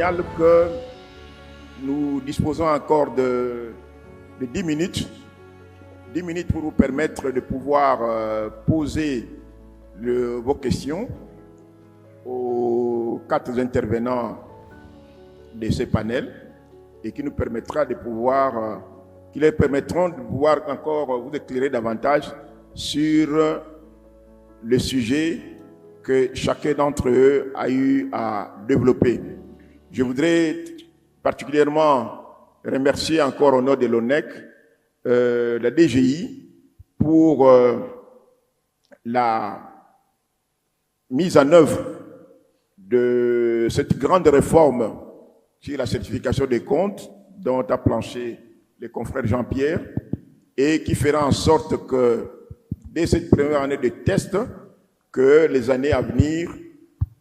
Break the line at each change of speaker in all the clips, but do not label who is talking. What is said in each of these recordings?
signale que nous disposons encore de 10 minutes. 10 minutes pour vous permettre de pouvoir poser vos questions aux 4 intervenants de ce panel et qui nous permettra de pouvoir, qui leur permettront de pouvoir encore vous éclairer davantage sur le sujet que chacun d'entre eux a eu à développer. Je voudrais particulièrement remercier encore au nom de l'ONEC la DGI pour la mise en œuvre de cette grande réforme sur la certification des comptes dont a planché le confrère Jean-Pierre et qui fera en sorte que dès cette première année de test, que les années à venir,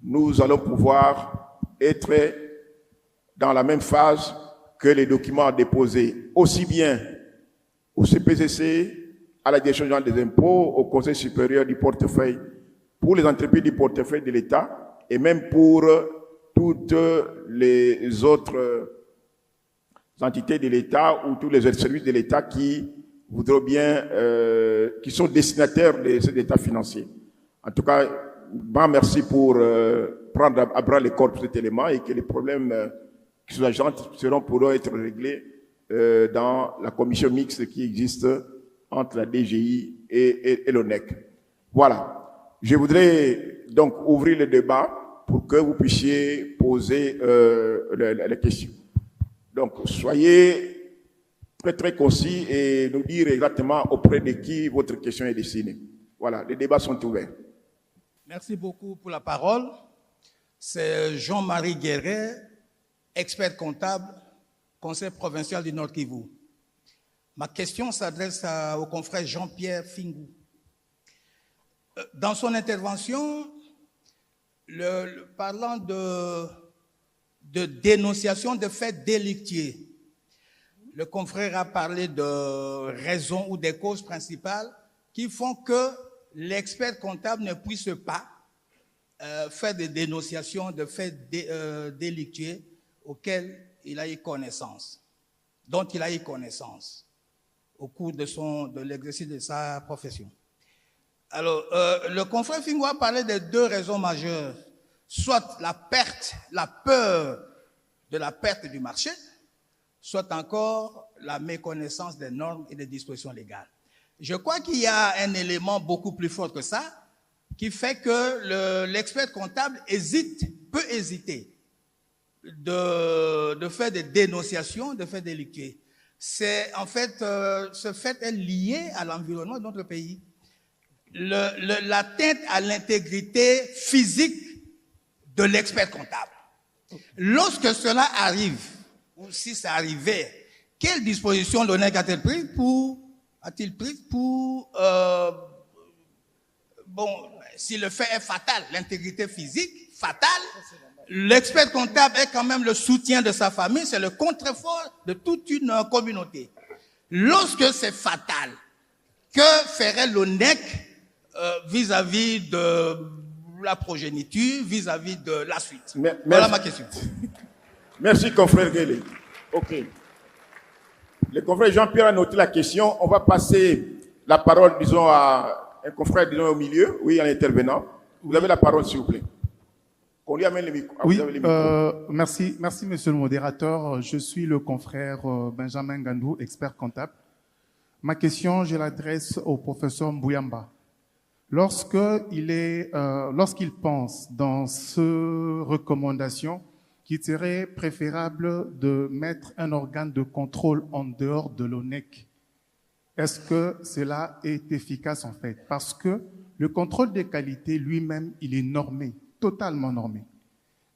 nous allons pouvoir être dans la même phase que les documents déposés, aussi bien au CPCC, à la Direction générale des impôts, au Conseil supérieur du portefeuille, pour les entreprises du portefeuille de l'État, et même pour toutes les autres entités de l'État ou tous les autres services de l'État qui voudront bien, qui sont destinataires de cet État financier. En tout cas, bon, merci pour prendre à bras le corps pour cet élément et que les problèmes qui sous-jacents pourront être réglés dans la commission mixte qui existe entre la DGI et l'ONEC. Voilà. Je voudrais donc ouvrir le débat pour que vous puissiez poser les questions. Donc, soyez très très concis et nous dire exactement auprès de qui votre question est destinée. Voilà, les débats sont ouverts.
Merci beaucoup pour la parole. C'est Jean-Marie Guéret, expert comptable, conseil provincial du Nord Kivu. Ma question s'adresse au confrère Jean-Pierre Fingou. Dans son intervention, parlant de dénonciation de faits délictueux, le confrère a parlé de raisons ou des causes principales qui font que l'expert comptable ne puisse pas faire des dénonciations de faits délictueux auxquels il a eu connaissance, dont il a eu connaissance au cours de l'exercice de sa profession. Alors, le confrère Fingou a parlé de 2 raisons majeures, soit la peur de la perte du marché, soit encore la méconnaissance des normes et des dispositions légales. Je crois qu'il y a un élément beaucoup plus fort que ça, qui fait que l'expert comptable peut hésiter de faire des dénonciations de faits délictueux. C'est en fait, ce fait est lié à l'environnement de notre pays. L'atteinte à l'intégrité physique de l'expert comptable. Lorsque cela arrive, ou si ça arrivait, quelles dispositions l'ONEC a-t-il prises pour si le fait est fatal, l'intégrité physique fatale, l'expert comptable est quand même le soutien de sa famille, c'est le contrefort de toute une communauté. Lorsque c'est fatal, que ferait l'ONEC vis-à-vis de la progéniture, vis-à-vis de la suite? Voilà ma question.
Merci, confrère Guélé. OK. Le confrère Jean-Pierre a noté la question. On va passer la parole, disons, à un confrère, disons, au milieu. Oui, à l'intervenant. Vous avez la parole, s'il vous plaît. Qu'on lui amène le micro.
Oui, merci, monsieur le modérateur. Je suis le confrère Benjamin Gandou, expert comptable. Ma question, je l'adresse au professeur Mbouyamba. Lorsqu'il pense dans ce recommandation qu'il serait préférable de mettre un organe de contrôle en dehors de l'ONEC, est-ce que cela est efficace en fait? Parce que le contrôle des qualités lui-même, il est normé, totalement normé.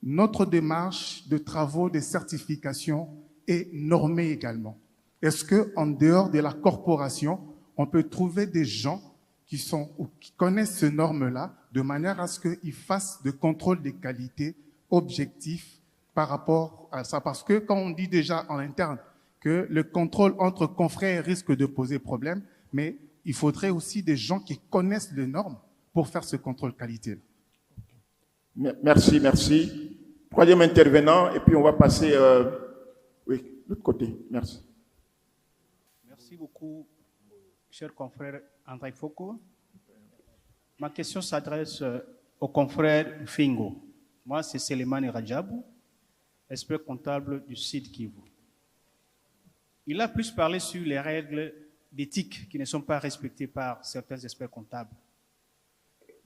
Notre démarche de travaux de certification est normée également. Est-ce qu'en dehors de la corporation, on peut trouver des gens qui connaissent ces normes-là de manière à ce qu'ils fassent de contrôle des qualités objectifs par rapport à ça? Parce que quand on dit déjà en interne que le contrôle entre confrères risque de poser problème, mais il faudrait aussi des gens qui connaissent les normes pour faire ce contrôle qualité-là.
Merci. Troisième intervenant, et puis on va passer... oui, l'autre côté. Merci.
Merci beaucoup, cher confrère André Foko. Ma question s'adresse au confrère Fingo. Moi, c'est Selemani Rajabou, expert comptable du site Kivu. Il a plus parlé sur les règles d'éthique qui ne sont pas respectées par certains experts comptables.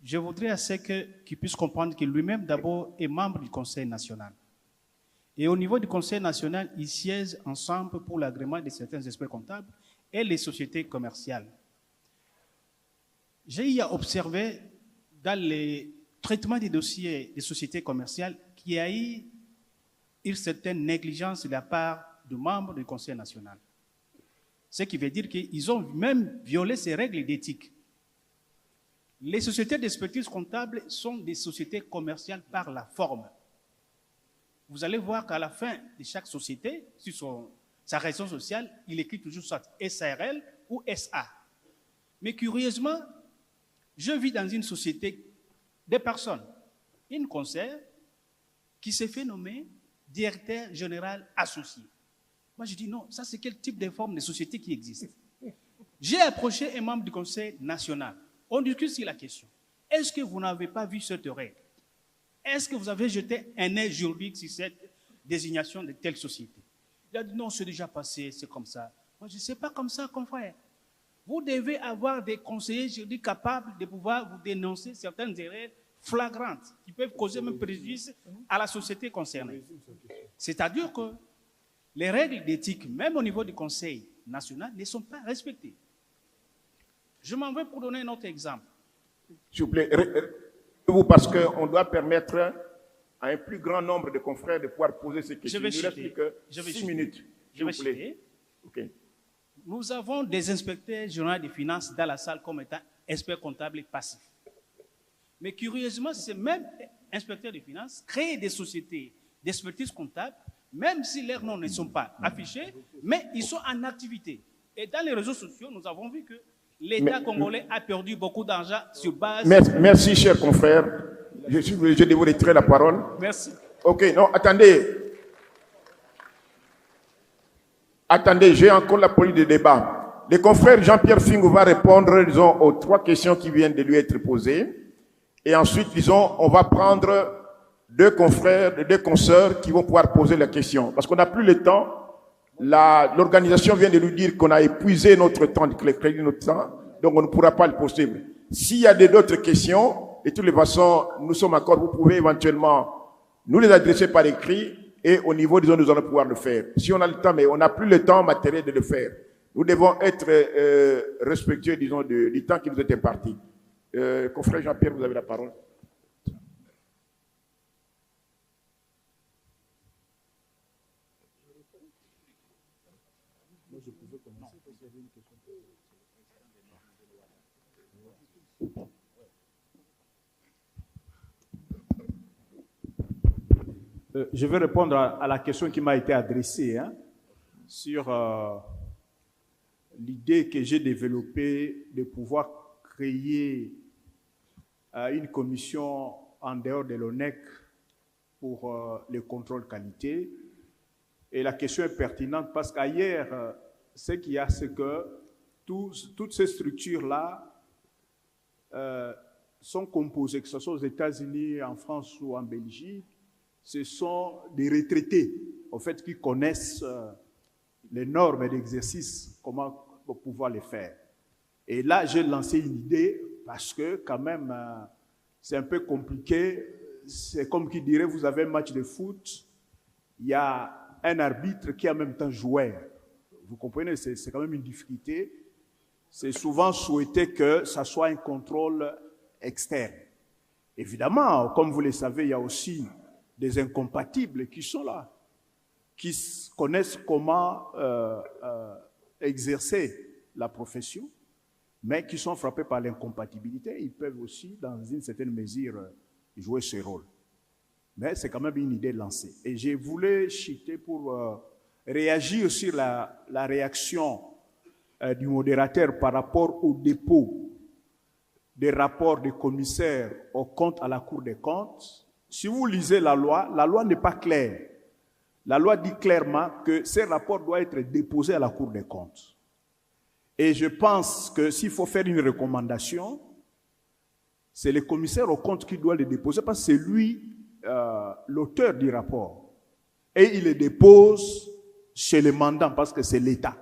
Je voudrais assez qu'il puisse comprendre que lui-même, d'abord, est membre du Conseil national. Et au niveau du Conseil national, ils siègent ensemble pour l'agrément de certains experts comptables et les sociétés commerciales. J'ai eu à observer dans les traitements des dossiers des sociétés commerciales qu'il y a eu une certaine négligence de la part de membres du Conseil national. Ce qui veut dire qu'ils ont même violé ces règles d'éthique. Les sociétés d'expertise comptable sont des sociétés commerciales par la forme. Vous allez voir qu'à la fin de chaque société, sur sa raison sociale, il écrit toujours soit SARL ou SA. Mais curieusement, je vis dans une société des personnes, une conseillère qui s'est fait nommer directeur général associé. Moi, je dis non, ça c'est quel type de forme de société qui existe? J'ai approché un membre du Conseil national. On discute sur la question. Est-ce que vous n'avez pas vu cette règle? Est-ce que vous avez jeté un œil juridique sur cette désignation de telle société? Il a dit non, c'est déjà passé, c'est comme ça. Moi, je ne sais pas comme ça, confrère. Vous devez avoir des conseillers juridiques capables de pouvoir vous dénoncer certaines erreurs flagrantes qui peuvent causer même préjudice à la société concernée. C'est-à-dire que les règles d'éthique, même au niveau du Conseil national, ne sont pas respectées. Je m'en vais pour donner un autre exemple.
S'il vous plaît, vous parce qu'on doit permettre à un plus grand nombre de confrères de pouvoir poser ces questions.
Je vais citer.
Je vais 6 minutes.
Je vais citer.
Okay.
Nous avons des inspecteurs généraux des finances dans la salle comme étant experts comptables passifs. Mais curieusement, ces mêmes inspecteurs des finances créent des sociétés d'expertise comptable, même si leurs noms ne sont pas affichés, mais ils sont en activité. Et dans les réseaux sociaux, nous avons vu que l'État congolais a perdu beaucoup d'argent sur base...
Merci, cher confrère. Je suis obligé de vous retirer la parole.
Merci.
Ok, non, attendez. Attendez, j'ai encore la police de débat. Le confrère Jean-Pierre Fingo va répondre, disons, aux 3 questions qui viennent de lui être posées. Et ensuite, disons, on va prendre 2 confrères, 2 consoeurs qui vont pouvoir poser la question. Parce qu'on n'a plus le temps. L'organisation vient de nous dire qu'on a épuisé notre temps, notre temps, donc on ne pourra pas le poursuivre. S'il y a d'autres questions, de toutes les façons, nous sommes d'accord, vous pouvez éventuellement nous les adresser par écrit et au niveau, disons, nous allons pouvoir le faire. Si on a le temps, mais on n'a plus le temps matériel de le faire. Nous devons être respectueux, disons, du temps qui nous est imparti. Confrère Jean-Pierre, vous avez la parole.
Je vais répondre à la question qui m'a été adressée sur l'idée que j'ai développée de pouvoir créer une commission en dehors de l'ONEC pour le contrôle qualité. Et la question est pertinente parce qu'ailleurs, ce qu'il y a, c'est que toutes ces structures-là sont composées, que ce soit aux États-Unis, en France ou en Belgique, ce sont des retraités, en fait, qui connaissent les normes d'exercice, comment pouvoir les faire. Et là, j'ai lancé une idée parce que, quand même, c'est un peu compliqué. C'est comme qui dirait, vous avez un match de foot, il y a un arbitre qui est en même temps joueur. Vous comprenez, c'est quand même une difficulté. C'est souvent souhaité que ça soit un contrôle externe. Évidemment, comme vous le savez, il y a aussi des incompatibles qui sont là, qui connaissent comment exercer la profession, mais qui sont frappés par l'incompatibilité. Ils peuvent aussi, dans une certaine mesure, jouer ce rôle. Mais c'est quand même une idée lancée. Et je voulais chuter pour réagir sur la réaction du modérateur par rapport au dépôt des rapports des commissaires aux comptes à la Cour des comptes. Si vous lisez la loi n'est pas claire. La loi dit clairement que ces rapports doivent être déposés à la Cour des comptes. Et je pense que s'il faut faire une recommandation, c'est le commissaire aux comptes qui doit le déposer parce que c'est lui l'auteur du rapport. Et il le dépose chez le mandant parce que c'est l'État.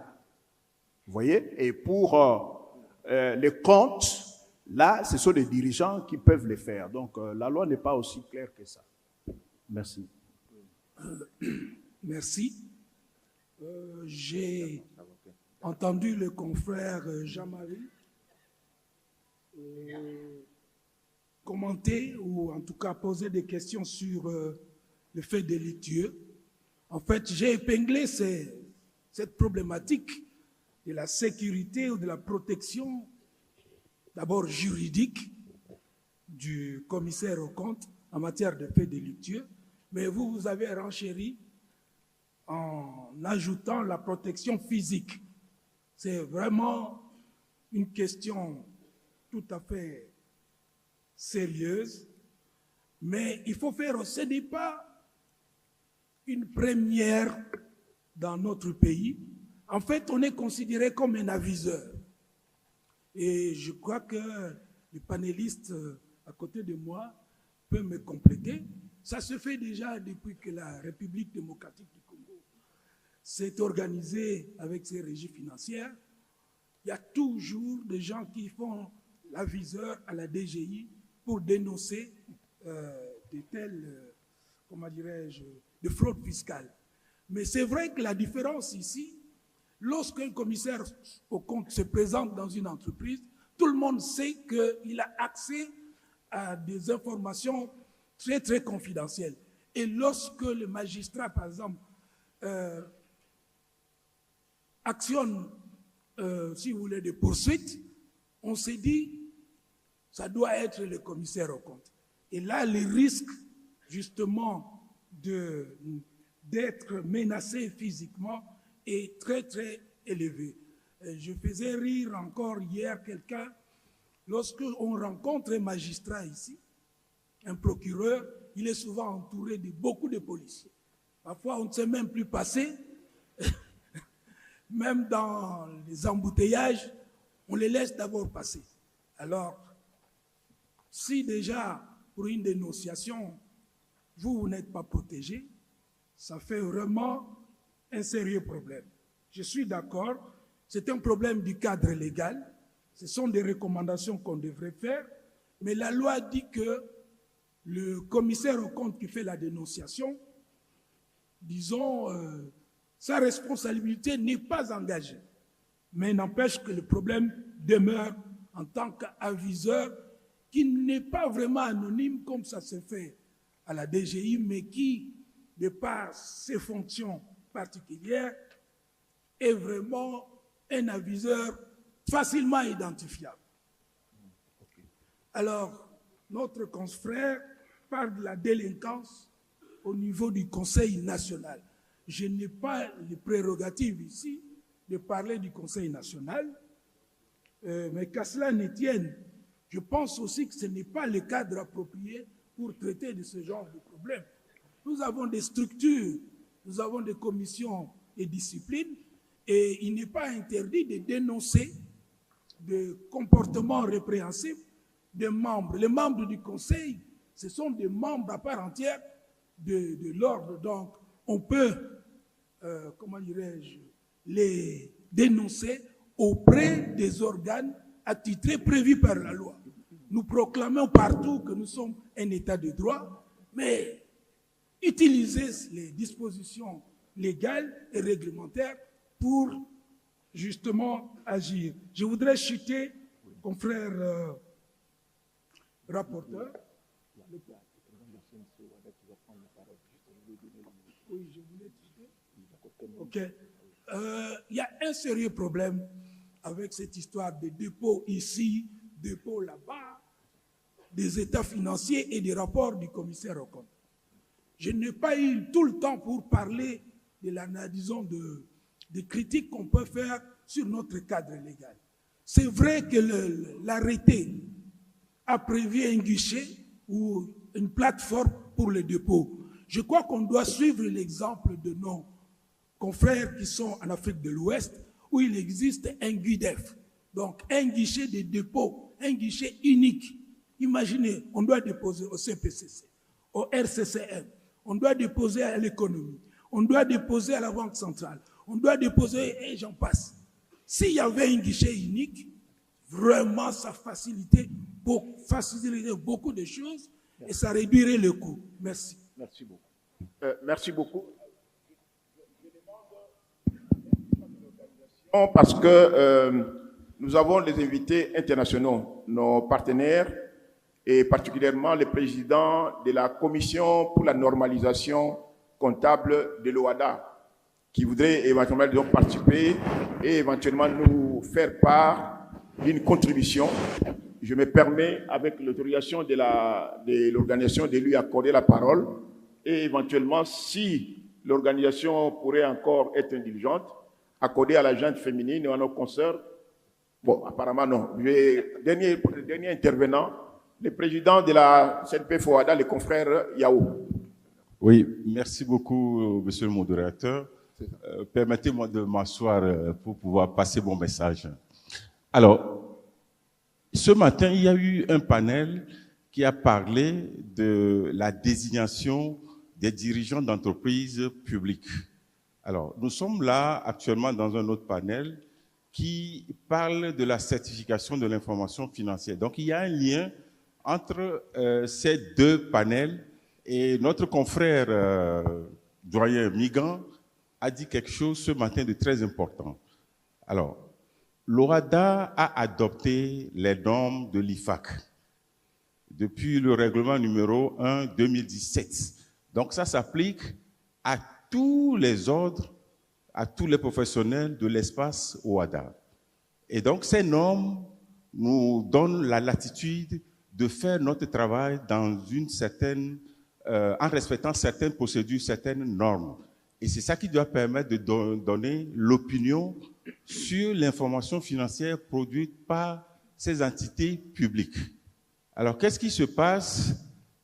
Vous voyez? Et pour les comptes, là, ce sont les dirigeants qui peuvent le faire. Donc, la loi n'est pas aussi claire que ça. Merci.
Merci. J'ai entendu le confrère Jean-Marie commenter ou en tout cas poser des questions sur le fait délictueux. En fait, j'ai épinglé cette problématique de la sécurité ou de la protection, d'abord juridique, du commissaire aux comptes en matière de faits délictueux, mais vous avez renchéri en ajoutant la protection physique. C'est vraiment une question tout à fait sérieuse, mais il faut faire, ce n'est pas une première dans notre pays. En fait, on est considéré comme un aviseur. Et je crois que les panélistes à côté de moi peuvent me compléter. Ça se fait déjà depuis que la République démocratique du Congo s'est organisée avec ses régies financières. Il y a toujours des gens qui font l'aviseur à la DGI pour dénoncer de telles, comment dirais-je, de fraude fiscale. Mais c'est vrai que la différence ici, lorsqu'un commissaire au compte se présente dans une entreprise, tout le monde sait qu'il a accès à des informations très, très confidentielles. Et lorsque le magistrat, par exemple, actionne, si vous voulez, des poursuites, on s'est dit, ça doit être le commissaire au compte. Et là, le risque, justement, d'être menacé physiquement est très, très élevé. Je faisais rire encore hier quelqu'un, lorsqu'on rencontre un magistrat ici, un procureur, il est souvent entouré de beaucoup de policiers. Parfois, on ne sait même plus passer. Même dans les embouteillages, on les laisse d'abord passer. Alors, si déjà, pour une dénonciation, vous n'êtes pas protégé, ça fait vraiment un sérieux problème. Je suis d'accord, c'est un problème du cadre légal, ce sont des recommandations qu'on devrait faire, mais la loi dit que le commissaire aux comptes qui fait la dénonciation, disons, sa responsabilité n'est pas engagée. Mais n'empêche que le problème demeure en tant qu'aviseur qui n'est pas vraiment anonyme comme ça se fait à la DGI, mais qui, de par ses fonctions particulières, est vraiment un aviseur facilement identifiable. Alors, notre confrère parle de la délinquance au niveau du Conseil national. Je n'ai pas les prérogatives ici de parler du Conseil national, mais qu'à cela ne tienne, je pense aussi que ce n'est pas le cadre approprié pour traiter de ce genre de problème. Nous avons des structures, nous avons des commissions et disciplines, et il n'est pas interdit de dénoncer des comportements répréhensibles des membres. Les membres du Conseil, ce sont des membres à part entière de l'ordre. Donc, on peut, comment dirais-je, les dénoncer auprès des organes attitrés prévus par la loi. Nous proclamons partout que nous sommes un État de droit, mais utiliser les dispositions légales et réglementaires pour justement agir. Je voudrais citer, confrère rapporteur, oui, je voulais citer. Ok. Il y a un sérieux problème avec cette histoire de dépôt ici, dépôt là-bas, des états financiers et des rapports du commissaire au compte. Je n'ai pas eu tout le temps pour parler de disons, des critiques qu'on peut faire sur notre cadre légal. C'est vrai que l'arrêté a prévu un guichet ou une plateforme pour les dépôts. Je crois qu'on doit suivre l'exemple de nos confrères qui sont en Afrique de l'Ouest, où il existe un GUDEF, donc un guichet de dépôt, un guichet unique. Imaginez, on doit déposer au CPCC, au RCCM, on doit déposer à l'économie, on doit déposer à la Banque centrale, on doit déposer, et j'en passe. S'il y avait un guichet unique, vraiment ça faciliterait beaucoup de choses et ça réduirait le coût. Merci.
Merci beaucoup. Merci beaucoup. Parce que nous avons les invités internationaux, nos partenaires, et particulièrement le président de la Commission pour la normalisation comptable de l'OHADA, qui voudrait éventuellement donc participer et éventuellement nous faire part d'une contribution. Je me permets, avec l'autorisation de l'organisation, de lui accorder la parole et éventuellement, si l'organisation pourrait encore être indulgente, accorder à la gente féminine et à nos consoeurs. Bon, apparemment non. Dernier intervenant, le président de la CNPF-OHADA, le confrère Yao.
Oui, merci beaucoup, monsieur le modérateur. Permettez-moi de m'asseoir pour pouvoir passer mon message. Alors, ce matin, il y a eu un panel qui a parlé de la désignation des dirigeants d'entreprises publiques. Alors, nous sommes là actuellement dans un autre panel qui parle de la certification de l'information financière. Donc, il y a un lien entre ces deux panels et notre confrère doyen Migan a dit quelque chose ce matin de très important. Alors, l'OHADA a adopté les normes de l'IFAC depuis le règlement numéro 1/2017. Donc, ça s'applique à tous les ordres, à tous les professionnels de l'espace OHADA. Et donc, ces normes nous donnent la latitude de faire notre travail dans une certaine, en respectant certaines procédures, certaines normes. Et c'est ça qui doit permettre de donner l'opinion sur l'information financière produite par ces entités publiques. Alors, qu'est-ce qui se passe?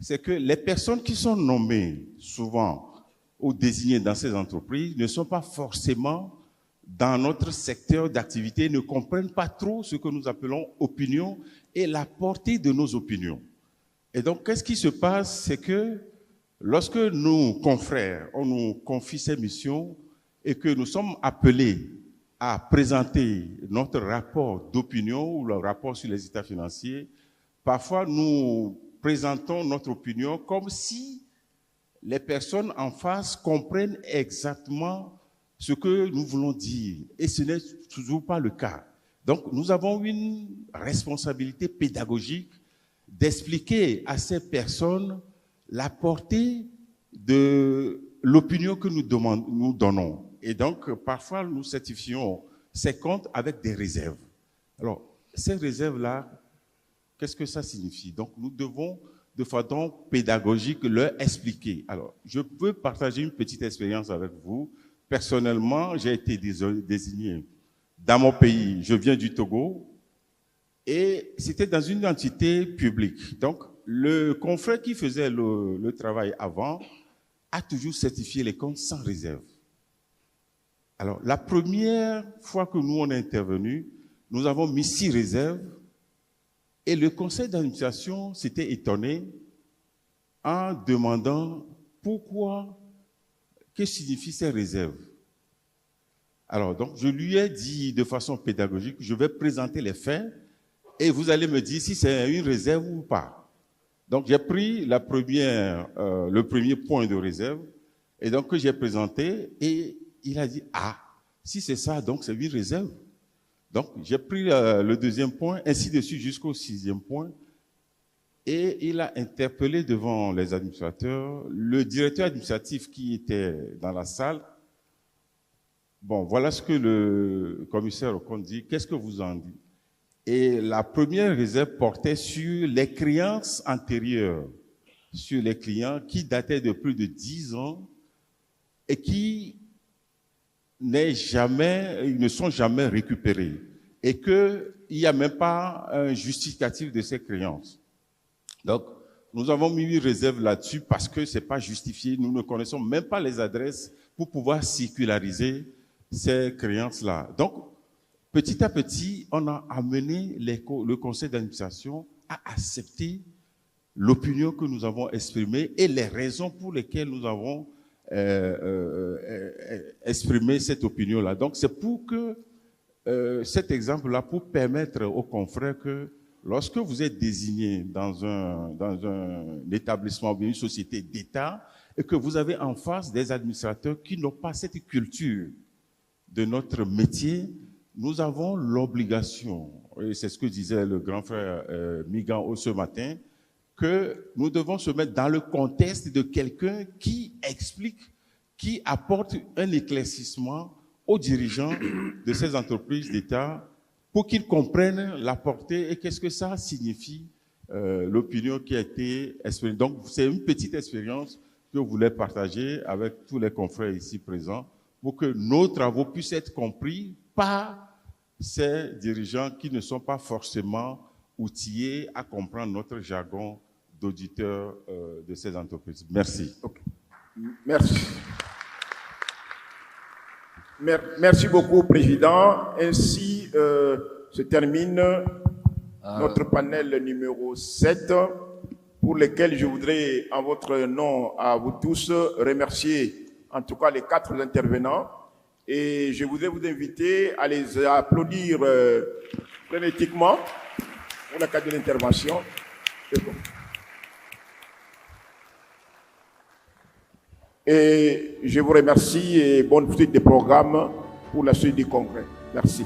C'est que les personnes qui sont nommées souvent ou désignées dans ces entreprises ne sont pas forcément dans notre secteur d'activité, ne comprennent pas trop ce que nous appelons opinion et la portée de nos opinions. Et donc, qu'est-ce qui se passe? C'est que lorsque nos confrères, on nous confie ces missions et que nous sommes appelés à présenter notre rapport d'opinion ou le rapport sur les états financiers, parfois nous présentons notre opinion comme si les personnes en face comprennent exactement ce que nous voulons dire. Et ce n'est toujours pas le cas. Donc, nous avons une responsabilité pédagogique d'expliquer à ces personnes la portée de l'opinion que nous donnons. Et donc, parfois, nous certifions ces comptes avec des réserves. Alors, ces réserves-là, qu'est-ce que ça signifie? Donc, nous devons, de façon pédagogique, leur expliquer. Alors, je peux partager une petite expérience avec vous. Personnellement, j'ai été désigné dans mon pays. Je viens du Togo et c'était dans une entité publique. Donc, le confrère qui faisait le travail avant a toujours certifié les comptes sans réserve. Alors, la première fois que nous, on est intervenu, nous avons mis 6 réserves et le conseil d'administration s'était étonné en demandant pourquoi, que signifient ces réserves. Alors, donc, je lui ai dit de façon pédagogique, je vais présenter les faits et vous allez me dire si c'est une réserve ou pas. Donc, j'ai pris le premier point de réserve et donc que j'ai présenté et il a dit, ah, si c'est ça, donc c'est une réserve. Donc, j'ai pris le deuxième point, ainsi de suite jusqu'au 6e point. Et il a interpellé devant les administrateurs le directeur administratif qui était dans la salle. Bon, voilà ce que le commissaire au compte dit. Qu'est-ce que vous en dites? Et la première réserve portait sur les créances antérieures, sur les clients qui dataient de plus de 10 ans et qui ne sont jamais récupérés et qu'il n'y a même pas un justificatif de ces créances. Donc, nous avons mis une réserve là-dessus parce que ce n'est pas justifié. Nous ne connaissons même pas les adresses pour pouvoir circulariser ces créances-là. Donc, petit à petit, on a amené le conseil d'administration à accepter l'opinion que nous avons exprimée et les raisons pour lesquelles nous avons exprimé cette opinion-là. Donc, c'est pour que cet exemple-là, pour permettre aux confrères que lorsque vous êtes désigné dans un établissement ou une société d'État et que vous avez en face des administrateurs qui n'ont pas cette culture de notre métier, nous avons l'obligation, et c'est ce que disait le grand frère Migan ce matin, que nous devons se mettre dans le contexte de quelqu'un qui explique, qui apporte un éclaircissement aux dirigeants de ces entreprises d'État pour qu'ils comprennent la portée et qu'est-ce que ça signifie, l'opinion qui a été exprimée. Donc, c'est une petite expérience que je voulais partager avec tous les confrères ici présents pour que nos travaux puissent être compris par ces dirigeants qui ne sont pas forcément outillés à comprendre notre jargon d'auditeurs de ces entreprises. Merci.
Okay. Merci. Merci beaucoup, Président. Ainsi se termine notre panel numéro 7, pour lequel je voudrais, en votre nom à vous tous, remercier en tout cas les 4 intervenants. Et je voudrais vous inviter à les applaudir frénétiquement pour la cadre de l'intervention. Et je vous remercie et bonne suite des programmes pour la suite du congrès. Merci.